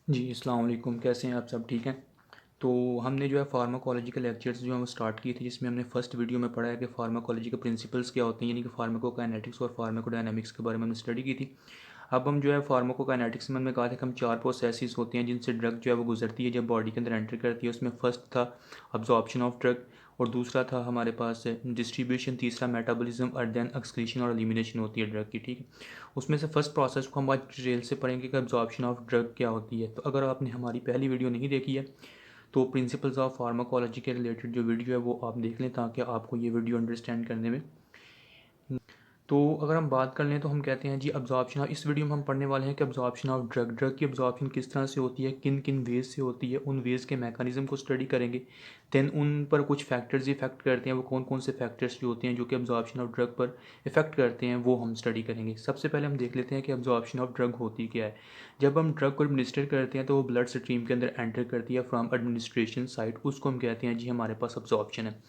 जी, अस्सलाम वालेकुम। कैसे हैं आप सब? ठीक हैं? तो हमने जो है फार्माकोलॉजी के लेक्चर्स जो हैं वो स्टार्ट किए थे, जिसमें हमने फर्स्ट वीडियो में पढ़ा है कि फार्माकोलॉजी के प्रिंसिपल्स क्या होते हैं, यानी कि फार्माकोकाइनेटिक्स और फार्माकोडायनामिक्स के बारे में हमने स्टडी की थी। अब हम जो है फार्माकोकाइनेटिक्स में हमने कहा था कि हम 4 प्रोसेसेस होते हैं जिनसे ड्रग जो है वो गुजरती है जब बॉडी के अंदर एंटर करती है। उसमें फर्स्ट था अब्जॉर्प्शन ऑफ ड्रग, और दूसरा था हमारे पास डिस्ट्रीब्यूशन, तीसरा मेटाबॉलिज्म, और देन एक्सक्रीशन और एलिमिनेशन होती है ड्रग की। ठीक है, उसमें से फर्स्ट प्रोसेस को हम आज डिटेल से पढ़ेंगे कि अब्जॉर्प्शन ऑफ ड्रग क्या होती है। तो अगर आपने हमारी पहली वीडियो नहीं देखी है तो प्रिंसिपल्स ऑफ फार्माकोलॉजी के रिलेटेड जो वीडियो है वो आप देख लें, ताकि आपको ये वीडियो अंडरस्टैंड करने में। तो अगर हम बात कर लें तो हम कहते हैं जी अब्जॉर्प्शन, इस वीडियो में हम पढ़ने वाले हैं कि अब्जॉर्प्शन ऑफ ड्रग, ड्रग की अब्जॉर्प्शन किस तरह से होती है, किन किन वेज से होती है, उन वेज के मैकेनिज्म को स्टडी करेंगे। देन उन पर कुछ फैक्टर्स इफेक्ट करते हैं, वो कौन कौन से फैक्टर्स जो होते हैं जो कि अब्जॉर्प्शन ऑफ ड्रग पर इफेक्ट करते हैं, वो हम स्टडी करेंगे। सबसे पहले हम देख लेते हैं कि अब्जॉर्प्शन ऑफ ड्रग होती क्या है। जब हम ड्रग को एडमिनिस्टर करते हैं तो वो ब्लड स्ट्रीम के अंदर एंटर करती है फ्रॉम एडमिनिस्ट्रेशन साइट, उसको हम कहते हैं जी हमारे पास अब्जॉर्प्शन है।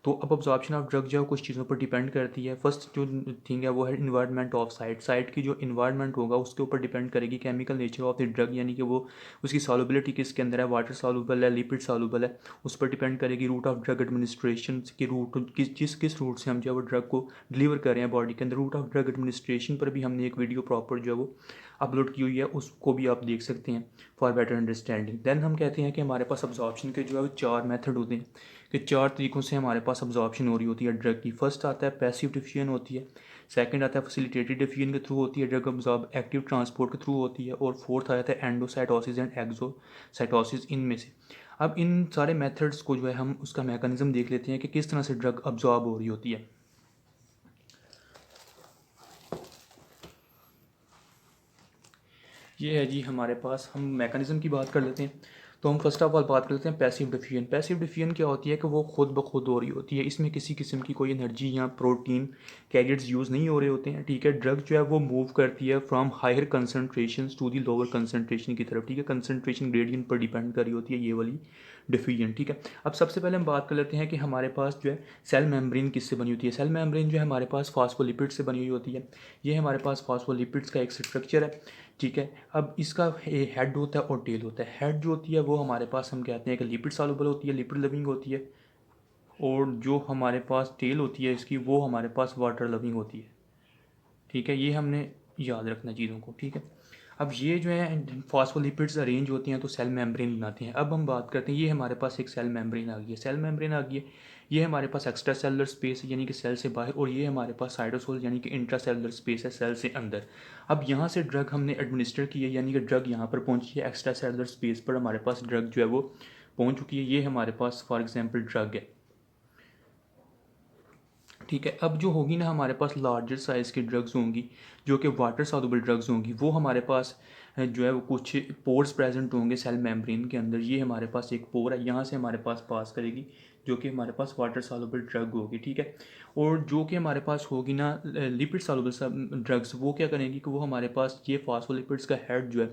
तो अब अब्जॉर्प्शन ऑफ ड्रग जो है कुछ चीज़ों पर डिपेंड करती है। फर्स्ट जो थिंग है वो है इन्वायरमेंट ऑफ साइट, साइट की जो इन्वायरमेंट होगा उसके ऊपर डिपेंड करेगी chemical nature of the drug, यानी कि वो उसकी सॉल्युबिलिटी किसके अंदर है, वाटर सॉल्युबल है, लिपिड सॉल्युबल है, उस पर डिपेंड करेगी। रूट ऑफ ड्रग एडमिनिस्ट्रेशन की रूट किस रूट से हम जो है वो ड्रग को डिलीवर कर रहे हैं बॉडी के अंदर। रूट ऑफ ड्रग एडमिनिस्ट्रेशन पर भी हमने एक वीडियो प्रॉपर जो है वो अपलोड की हुई है, उसको भी आप देख सकते हैं फॉर बेटर अंडरस्टैंडिंग। देन हम कहते हैं कि हमारे पास अब्जॉर्प्शन के जो है वो 4 मेथड होते हैं, कि 4 तरीक़ों से हमारे पास अब्जॉर्प्शन हो रही होती है ड्रग की। फर्स्ट आता है पैसिव डिफ्यूजन होती है, सेकंड आता है फैसिलिटेटेड डिफ्यूजन के थ्रू होती है ड्रग अब्जॉर्ब, एक्टिव ट्रांसपोर्ट के थ्रू होती है, और फोर्थ आता है एंडोसाइटोसिस एंड एक्सोसाइटोसिस, इनमें से। अब इन सारे मेथड्स को जो है हम उसका मैकेनिज्म देख लेते हैं कि किस तरह से ड्रग अब्जॉर्ब हो रही होती है। ये है जी हमारे पास, हम मैकेनिज्म की बात कर लेते हैं। तो हम फर्स्ट ऑफ ऑल बात कर लेते हैं पैसिव डिफ्यूजन। पैसिव डिफ्यूजन क्या होती है कि वो खुद ब खुद हो रही होती है, इसमें किसी किस्म की कोई एनर्जी या प्रोटीन कैरियर्स यूज़ नहीं हो रहे होते हैं। ठीक है, ड्रग जो है वो मूव करती है from higher concentration to the lower concentration की तरफ। ठीक है, कंसनट्रेशन ग्रेडियंट पर डिपेंड कर रही होती है ये वाली डिफ्यूजन। ठीक है, अब सबसे पहले हम बात कर लेते हैं कि हमारे पास जो है सेल मेम्ब्रेन किससे बनी होती है। सेल मेम्ब्रेन जो है हमारे पास फॉस्फोलिपिड से बनी हुई होती है। ये हमारे पास फॉस्फोलिपिड्स का एक स्ट्रक्चर है। ठीक है, अब इसका हेड होता है और टेल होता है। हेड जो होती है वो हमारे पास हम कहते हैं कि लिपिड सॉल्युबल होती है, लिपिड लविंग होती है, और जो हमारे पास टेल होती है इसकी वो हमारे पास वाटर लविंग होती है। ठीक है, ये हमने याद रखना चीज़ों को। ठीक है, अब ये जो है फॉस्फोलिपिड्स अरेंज होती हैं तो सेल मेम्ब्रेन बनाते हैं। अब हम बात करते हैं, ये हमारे पास एक सेल मेम्ब्रेन आ गई है, सेल मेम्ब्रेन आ गई है। ये हमारे पास एक्स्ट्रा सेलुलर स्पेस है यानी कि सेल से बाहर, और ये हमारे पास साइटोसोल यानी कि इंट्रा सेलुलर स्पेस है सेल से अंदर। अब यहाँ से ड्रग हमने एडमिनिस्टर की है, यानी कि ड्रग यहाँ पर पहुँची है, एक्स्ट्रा सेलुलर स्पेस पर हमारे पास ड्रग जो है वो पहुँच चुकी है। ये हमारे पास फॉर एग्जाम्पल ड्रग है। ठीक है, अब जो होगी ना हमारे पास लार्जर साइज़ की ड्रग्स होंगी जो कि वाटर सॉल्युबल ड्रग्स होंगी, वो हमारे पास जो है वो कुछ पोर्स प्रेजेंट होंगे सेल मेम्ब्रेन के अंदर। ये हमारे पास एक पोर है, यहाँ से हमारे पास पास करेगी, जो कि हमारे पास वाटर सॉल्युबल ड्रग होगी। ठीक है, और जो कि हमारे पास होगी ना लिपिड सॉल्युबल ड्रग्स, वो क्या करेंगी कि वो हमारे पास ये फॉस्फोलिपिड्स का हेड जो है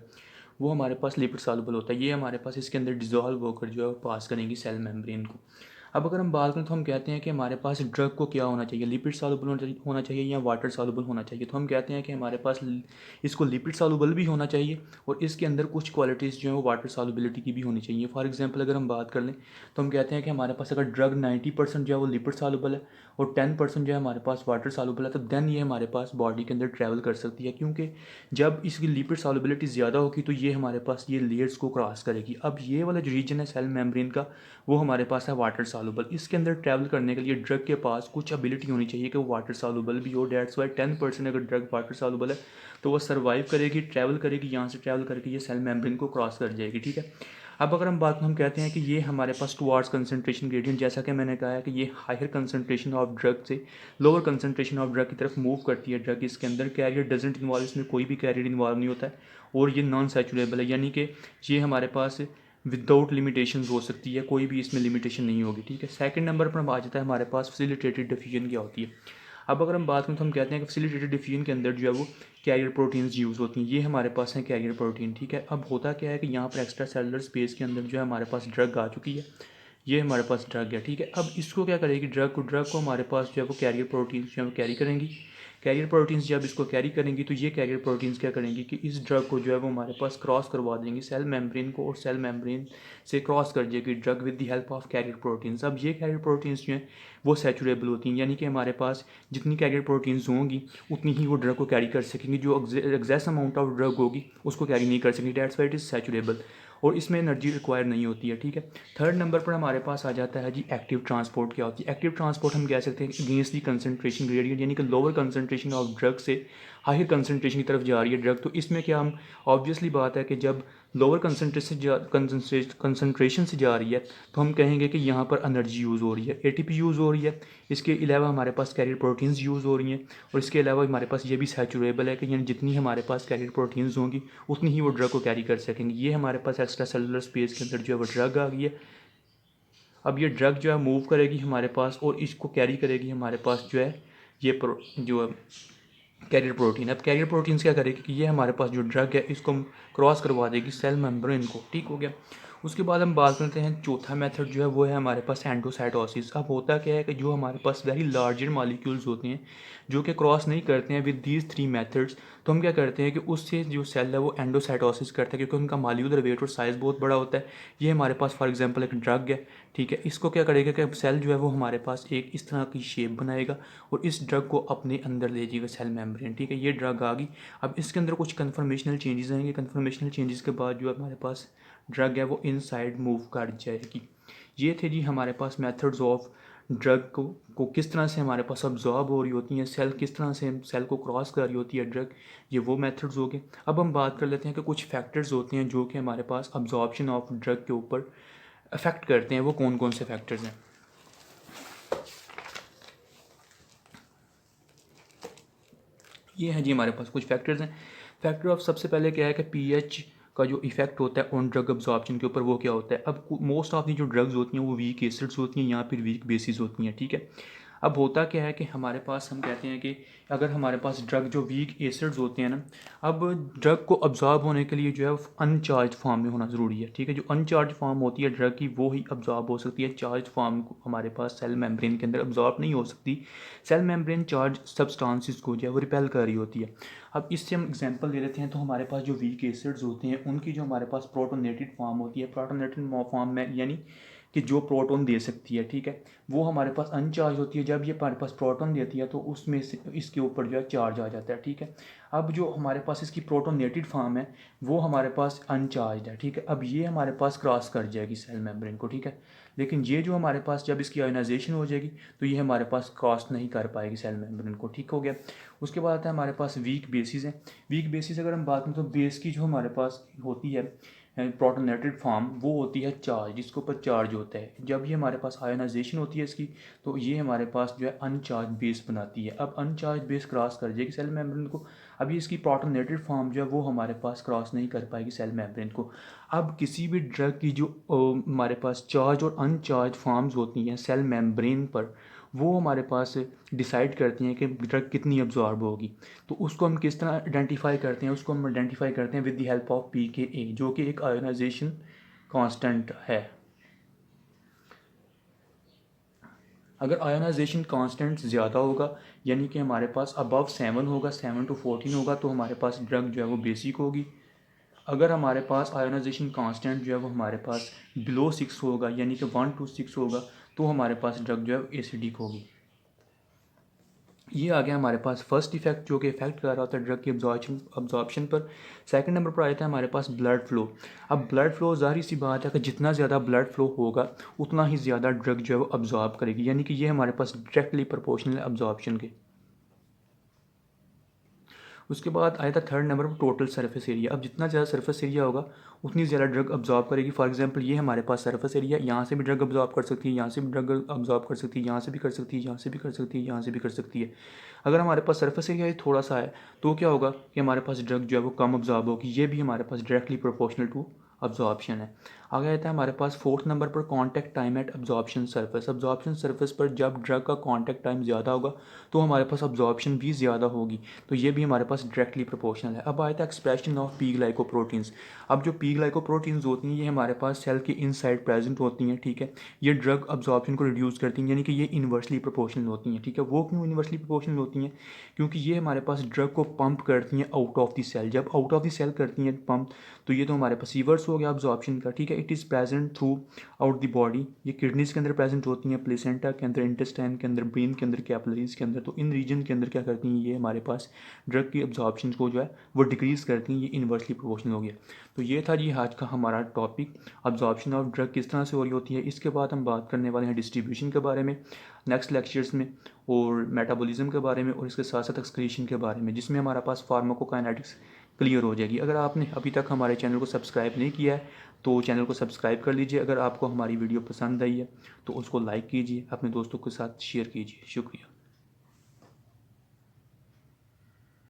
वो हमारे पास लिपिड सॉल्युबल होता है, ये हमारे पास इसके अंदर डिजोल्व होकर जो है वो पास करेंगी सेल मेम्ब्रेन को। अब अगर हम बात करें तो हम कहते हैं कि हमारे पास ड्रग को क्या होना चाहिए, लिपिड सॉल्युबल होना चाहिए या वाटर सॉल्युबल होना चाहिए। तो हम कहते हैं कि हमारे पास इसको लिपिड सॉल्युबल भी होना चाहिए, और इसके अंदर कुछ क्वालिटीज़ जो है वो वाटर सॉल्युबिलिटी की भी होनी चाहिए। फॉर एग्जांपल अगर हम बात कर लें तो हम कहते हैं कि हमारे पास अगर ड्रग 90% जो है वो लिपिड सॉल्युबल है और 10% जो है हमारे पास वाटर सॉल्युबल है, तो देन ये हमारे पास बॉडी के अंदर ट्रैवल कर सकती है, क्योंकि जब इसकी लिपिड सॉल्युबिलिटी ज़्यादा होगी तो ये हमारे पास ये लेयर्स को क्रॉस करेगी। अब ये वाला जो रीजन है सेल मेम्ब्रेन का, वो हमारे पास है वाटर सॉल्युबल। इसके अंदर ट्रैवल करने के लिए ड्रग के पास कुछ एबिलिटी होनी चाहिए कि वो वाटर सॉल्युबल भी हो। डेट्स वाई 10% अगर ड्रग वाटर सॉल्युबल है तो वो सर्वाइव करेगी, ट्रैवल करेगी, यहाँ से ट्रैवल करके ये सेल मेम्ब्रेन को क्रॉस कर जाएगी। ठीक है, अब अगर हम कहते हैं कि ये हमारे पास टुवार्ड्स कंसंट्रेशन ग्रेडियंट, जैसा कि मैंने कहा है कि ये हायर कंसंट्रेशन ऑफ ड्रग से लोअर कंसंट्रेशन ऑफ ड्रग की तरफ मूव करती है ड्रग। इसके अंदर कैरियर डजेंट इन्वॉल्व, इसमें कोई भी कैरियर इन्वॉल्व नहीं होता है, और ये नॉन सैचुरेबल है, यानी कि ये हमारे पास विदाउट लिमिटेशन हो सकती है, कोई भी इसमें लिमिटेशन नहीं होगी। ठीक है, सेकंड नंबर पर हम आ जाता है हमारे पास फैसिलिटेटेड डिफ्यूजन क्या होती है। अब अगर हम बात करें तो हम कहते हैं कि फैसिलिटेटेड डिफ्यूजन के अंदर जो है वो कैरियर प्रोटीन्स यूज़ होती हैं, ये हमारे पास हैं कैरियर प्रोटीन। ठीक है, अब होता क्या है कि यहाँ पर एक्स्ट्रा सेलुलर स्पेस के अंदर जो है हमारे पास ड्रग आ चुकी है, ये हमारे पास ड्रग है। ठीक है, अब इसको क्या करेगी ड्रग को हमारे पास जो है वो कैरियर प्रोटीन जो है वो कैरी करेंगी। कैरियर प्रोटीन्स जब इसको कैरी करेंगी तो ये कैरियर प्रोटीन्स क्या करेंगी कि इस ड्रग को जो है वो हमारे पास क्रॉस करवा देंगी सेल मेम्ब्रेन को, और सेल मेम्ब्रेन से क्रॉस कर जाएगी drug with the help of carrier proteins. अब ये कैरियर प्रोटीन्स जो हैं वो सैचुरेबल होती हैं, यानी कि हमारे पास जितनी कैरियर प्रोटीन्स होंगी उतनी ही वो ड्रग को कैरी कर सकेंगी, जो एग्जैक्ट अमाउंट ऑफ ड्रग होगी उसको कैरी नहीं कर सकेंगी। डेट्स वाई इट इज़ सैचुरेबल, और इसमें एनर्जी रिक्वायर नहीं होती है, ठीक है। थर्ड नंबर पर हमारे पास आ जाता है जी एक्टिव ट्रांसपोर्ट। क्या होती है एक्टिव ट्रांसपोर्ट? हम कह सकते हैं अगेंस्ट दी कंसनट्रेशन ग्रेडियंट, यानी कि लोअर कंसनट्रेशन ऑफ ड्रग से हायर कंसनट्रेशन की तरफ जा रही है ड्रग। तो इसमें क्या हम ऑब्वियसली बात है कि जब लोअर कंसनट्रेशन से जा रही है तो हम कहेंगे कि यहाँ पर एनर्जी यूज़ हो रही है, एटीपी यूज़ हो रही है, इसके अलावा हमारे पास कैरियर प्रोटीन्स यूज़ हो रही हैं, और इसके अलावा हमारे पास ये भी सैचुरेबल है कि यानी जितनी हमारे पास कैरियर प्रोटीन्स होंगी उतनी ही वो ड्रग को कैरी कर सकेंगे। ये हमारे पास एक्स्ट्रा सेलुलर स्पेस के अंदर जो है वो ड्रग आ गई है। अब ये ड्रग जो है मूव करेगी हमारे पास और इसको कैरी करेगी हमारे पास जो है ये जो है कैरियर प्रोटीन। अब कैरियर प्रोटीन्स क्या करेगी कि ये हमारे पास जो ड्रग है इसको क्रॉस करवा देगी सेल मेम्ब्रेन को, ठीक हो गया। उसके बाद हम बात करते हैं चौथा मेथड जो है वो है हमारे पास एंडोसाइटोसिस। अब होता क्या है कि जो हमारे पास वेरी लार्जर मॉलिक्यूल्स होते हैं जो कि क्रॉस नहीं करते हैं विद दीज थ्री मेथड्स, तो हम क्या करते हैं कि उससे जो सेल है वो एंडोसाइटोसिस करता है, क्योंकि उनका मॉलिक्यूलर वेट और साइज़ बहुत बड़ा होता है। ये हमारे पास फॉर एग्जांपल एक ड्रग है, ठीक है। इसको क्या करेगा कि सेल जो है वो हमारे पास एक इस तरह की शेप बनाएगा और इस ड्रग को अपने अंदर ले जाएगा सेल मेम्ब्रेन, ठीक है। ये ड्रग आ गई। अब इसके अंदर कुछ कन्फर्मेशनल चेंजेस आएंगे, कन्फर्मेशनल चेंजेस के बाद जो हमारे पास ड्रग है वो इनसाइड मूव कर जाएगी। ये थे जी हमारे पास मेथड्स ऑफ ड्रग को किस तरह से हमारे पास अब्जॉर्ब हो रही होती हैं, सेल किस तरह से सेल को क्रॉस कर रही होती है ड्रग, ये वो मेथड्स हो गए। अब हम बात कर लेते हैं कि कुछ फैक्टर्स होते हैं जो कि हमारे पास अब्जॉर्प्शन ऑफ ड्रग के ऊपर अफेक्ट करते हैं। वो कौन कौन से फैक्टर्स हैं? ये हैं जी हमारे पास कुछ फैक्टर्स हैं। फैक्टर ऑफ सबसे पहले क्या है कि पीएच का जो इफेक्ट होता है ऑन ड्रग अब्जॉर्प्शन के ऊपर, वो क्या होता है। अब मोस्ट ऑफ दी जो ड्रग्स होती हैं वो वीक एसिड्स होती हैं या फिर वीक बेसिस होती हैं, ठीक है। अब होता क्या है कि हमारे पास हम कहते हैं कि अगर हमारे पास ड्रग जो वीक एसिड्स होते हैं ना, अब ड्रग को अब्जॉर्ब होने के लिए जो है अनचार्ज फॉर्म में होना ज़रूरी है, ठीक है। जो अनचार्ज फॉर्म होती है ड्रग की वो ही अब्जॉर्ब हो सकती है, चार्ज फॉर्म हमारे पास सेल मेम्ब्रेन के अंदर अब्जॉर्ब नहीं हो सकती। सेल मेम्ब्रेन चार्ज सब्सटेंसेस को जो है वो रिपेल कर रही होती है। अब इससे हम एग्जांपल ले लेते हैं, तो हमारे पास जो वीक एसिड्स होते हैं उनकी जो हमारे पास प्रोटोनेटेड फॉर्म होती है, प्रोटोनेटेड फॉर्म में यानी कि जो प्रोटॉन दे सकती है, ठीक है, वो हमारे पास अनचार्ज होती है। जब ये हमारे पास प्रोटॉन देती है तो उसमें से इसके ऊपर जो है चार्ज आ जाता है, ठीक है। अब जो हमारे पास इसकी प्रोटोनेटेड फॉर्म है वो हमारे पास अनचार्ज है, ठीक है। अब ये हमारे पास क्रॉस कर जाएगी सेल मेम्ब्रेन को, ठीक है। लेकिन ये जो हमारे पास जब इसकी आयोनाइजेशन हो जाएगी तो ये हमारे पास क्रॉस नहीं कर पाएगी सेल मेम्ब्रेन को, ठीक हो गया। उसके बाद आता है हमारे पास वीक बेसिस है। वीक बेसिस अगर हम बात करें तो बेस की जो हमारे पास होती है प्रोटोनेटेड फॉर्म वो होती है चार्ज, जिसके ऊपर चार्ज होता है। जब ये हमारे पास आयोनाइजेशन होती है इसकी तो ये हमारे पास जो है अनचार्ज बेस बनाती है। अब अनचार्ज बेस क्रॉस कर जाएगी सेल मेम्ब्रेन को। अभी इसकी प्रोटोनेटेड फॉर्म जो है वो हमारे पास क्रॉस नहीं कर पाएगी सेल मेम्ब्रेन को। अब किसी भी ड्रग की जो हमारे पास चार्ज और अनचार्ज फॉर्म्स होती हैं सेल मेम्ब्रेन पर, वो हमारे पास डिसाइड करती हैं कि ड्रग कितनी अब्जॉर्ब होगी। तो उसको हम किस तरह आइडेंटिफाई करते हैं? उसको हम आइडेंटिफाई करते हैं with the help of pKa, जो कि एक आयोनाइजेशन कांस्टेंट है। अगर आयोनाइजेशन कांस्टेंट ज़्यादा होगा यानी कि हमारे पास अबव 7 होगा, 7 to 14 होगा, तो हमारे पास ड्रग जो है वो बेसिक होगी। अगर हमारे पास आयोनाइजेशन कांस्टेंट जो है वो हमारे पास बिलो 6 होगा यानी कि 1 to 6 होगा, तो हमारे पास ड्रग जो है एसिडिक होगी। ये आ गया हमारे पास फर्स्ट इफेक्ट जो कि इफेक्ट कर रहा होता है ड्रग की अब्जॉर्प्शन पर। सेकंड नंबर पर आता है हमारे पास ब्लड फ्लो। अब ब्लड फ्लो ज़ाहिर सी बात है कि जितना ज़्यादा ब्लड फ्लो होगा उतना ही ज़्यादा ड्रग जो है वो अब्जॉर्ब करेगी, यानी कि ये हमारे पास डायरेक्टली प्रोपोर्शनल है अब्जॉर्प्शन के। उसके बाद आया था थर्ड नंबर पर टोटल सरफेस एरिया। अब जितना ज़्यादा सरफेस एरिया होगा उतनी ज़्यादा ड्रग अब्जॉर्ब करेगी। फॉर एग्जांपल ये हमारे पास सरफेस एरिया, यहाँ से भी ड्रग अब्जॉर्ब कर सकती है, यहाँ से भी ड्रग अब्जॉर्ब कर सकती है, यहाँ से भी कर सकती है, यहाँ से भी कर सकती है, यहाँ से भी कर सकती है। अगर हमारे पास सरफेस एरिया थोड़ा सा है तो क्या होगा कि हमारे पास ड्रग जो है वो कम अब्जॉर्ब होगी। ये भी हमारे पास डायरेक्टली प्रोपोर्शनल टू अब्जॉर्प्शन है। आगे आता है हमारे पास फोर्थ नंबर पर contact time at absorption surface. Absorption surface पर जब ड्रग का कॉन्टैक्ट टाइम ज़्यादा होगा तो हमारे पास अब्जॉर्प्शन भी ज़्यादा होगी, तो ये भी हमारे पास डायरेक्टली प्रोपोर्शनल है। अब आता है एक्सप्रेशन ऑफ पी ग्लाइकोप्रोटीन्स। अब जो पी ग्लाइकोप्रोटीन्स होती हैं ये हमारे पास सेल के इनसाइड प्रेजेंट होती हैं, ठीक है। ये ड्रग अब्जॉर्प्शन को रिड्यूस करती हैं, यानी कि ये इन्वर्सली प्रोपोर्शनल होती हैं, ठीक है। वो क्यों इन्वर्सली प्रोपोर्शनल होती हैं? क्योंकि ये हमारे पास ड्रग को पंप करती हैं आउट ऑफ द सेल। जब आउट ऑफ द सेल करती हैं पंप, तो ये तो हमारे पास रिवर्स हो गया अब्जॉर्प्शन का, ठीक है। It is present through out the body. ये किडनीज के अंदर प्रेजेंट होती हैं, प्लेसेंटा के अंदर, इंटेस्टाइन के अंदर, ब्रेन के अंदर, कैपिलरीज के अंदर। तो इन रीजन के अंदर क्या करती हैं ये हमारे पास ड्रग की अब्जॉर्प्शन को जो है वो डिक्रीज़ करती हैं, ये इन्वर्सली प्रोपोर्शनल हो गया। तो ये था जी आज का हमारा टॉपिक, अब्जॉर्प्शन ऑफ ड्रग किस तरह से हो रही होती है। इसके बाद हम बात करने वाले हैं डिस्ट्रीब्यूशन के बारे में नेक्स्ट लेक्चर्स में, और मेटाबॉलिज्म के बारे में, और इसके साथ साथ एक्सक्रीशन के बारे में, जिसमें हमारा पास फार्माकोकाइनेटिक्स क्लियर हो जाएगी। अगर आपने अभी तक हमारे चैनल को सब्सक्राइब नहीं किया है तो चैनल को सब्सक्राइब कर लीजिए। अगर आपको हमारी वीडियो पसंद आई है तो उसको लाइक कीजिए, अपने दोस्तों के साथ शेयर कीजिए। शुक्रिया।